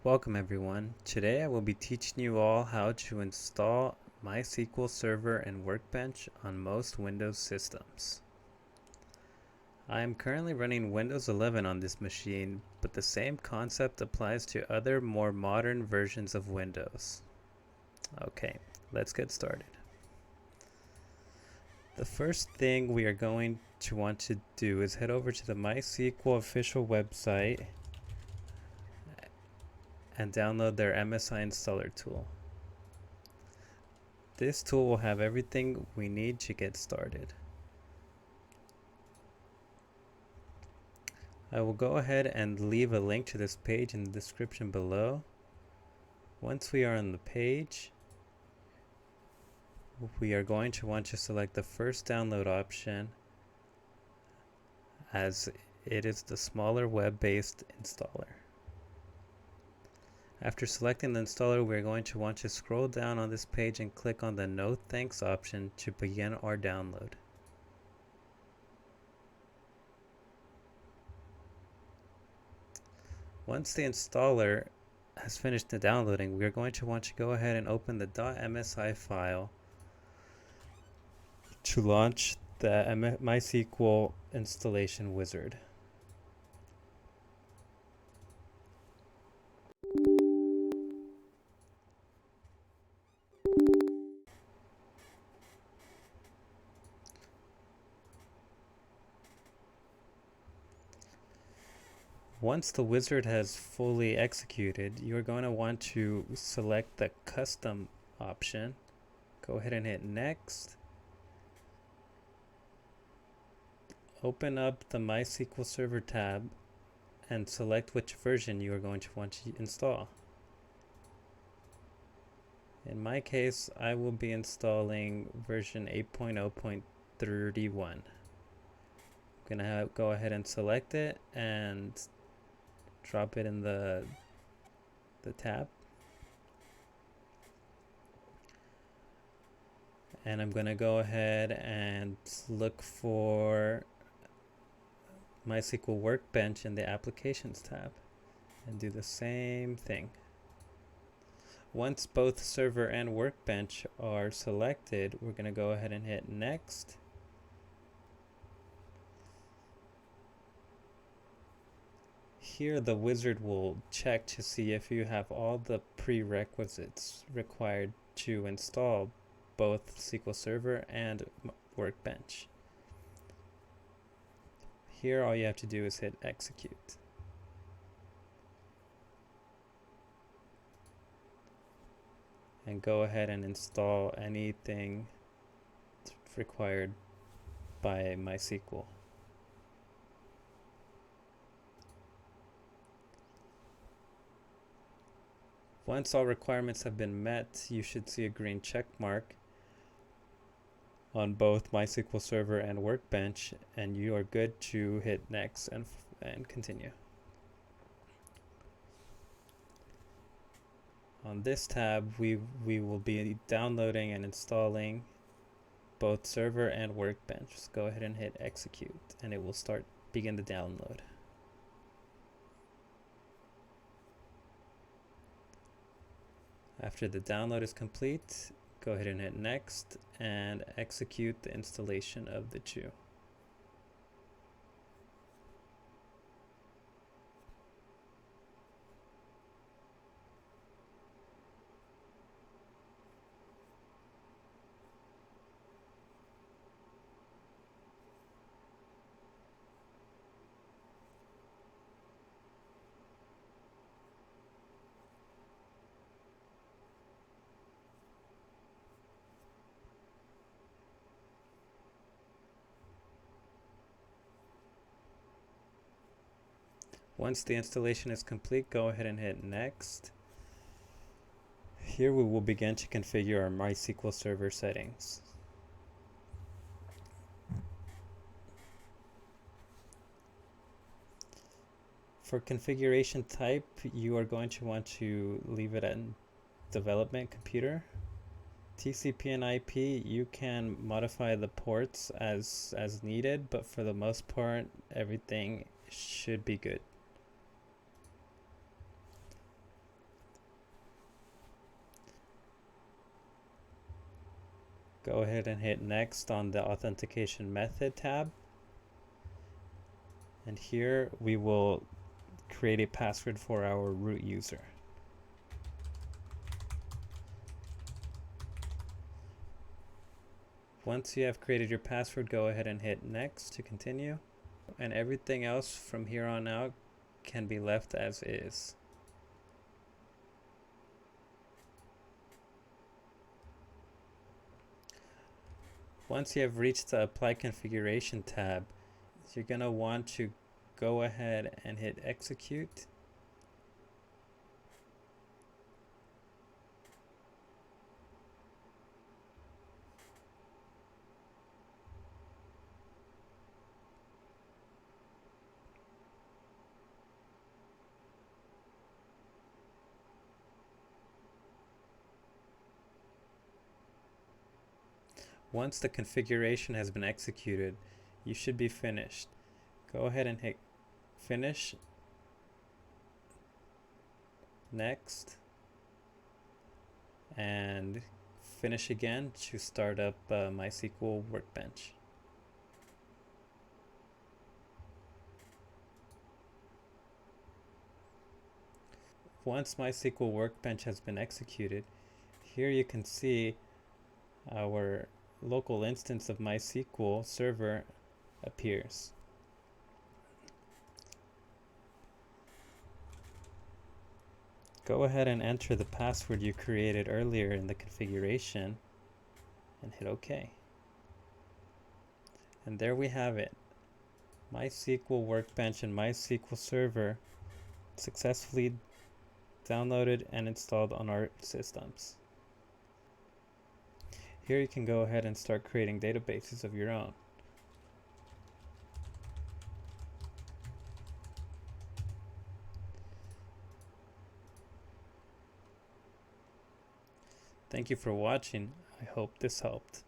Welcome everyone. Today I will be teaching you all how to install MySQL Server and Workbench on most Windows systems. I am currently running Windows 11 on this machine, but the same concept applies to other more modern versions of Windows. Okay, let's get started. The first thing we are going to want to do is head over to the MySQL official website and download their MSI installer tool. This tool will have everything we need to get started. I will go ahead and leave a link to this page in the description below. Once we are on the page, we are going to want to select the first download option, as it is the smaller web-based installer. After selecting the installer, we are going to want to scroll down on this page and click on the No Thanks option to begin our download. Once the installer has finished the downloading, we are going to want to go ahead and open the .msi file to launch the MySQL installation wizard. Once the wizard has fully executed, you're going to want to select the custom option. Go ahead and hit next. Open up the MySQL Server tab and select which version you are going to want to install. In my case, I will be installing version 8.0.31. I'm going to go ahead and select it and drop it in the tab. And I'm going to go ahead and look for MySQL Workbench in the Applications tab and do the same thing. Once both Server and Workbench are selected, we're going to go ahead and hit Next. Here the wizard will check to see if you have all the prerequisites required to install both SQL Server and Workbench. Here all you have to do is hit execute. And go ahead and install anything required by MySQL. Once all requirements have been met, you should see a green check mark on both MySQL Server and Workbench, and you are good to hit next and continue. On this tab, we will be downloading and installing both Server and Workbench. Just go ahead and hit execute, and it will begin the download. After the download is complete, go ahead and hit next and execute the installation of the two. Once the installation is complete, go ahead and hit next. Here we will begin to configure our MySQL Server settings. For configuration type, you are going to want to leave it at development computer. TCP and IP, you can modify the ports as needed, but for the most part, everything should be good. Go ahead and hit next on the authentication method tab. And here we will create a password for our root user. Once you have created your password, go ahead and hit next to continue. And everything else from here on out can be left as is. Once you have reached the Apply Configuration tab, you're going to want to go ahead and hit Execute. Once the configuration has been executed, you should be finished. Go ahead and hit Finish, Next, and finish again to start up MySQL Workbench. Once MySQL Workbench has been executed, here you can see our local instance of MySQL server appears. Go ahead and enter the password you created earlier in the configuration and hit OK. And there we have it. MySQL Workbench and MySQL Server successfully downloaded and installed on our systems. Here you can go ahead and start creating databases of your own. Thank you for watching. I hope this helped.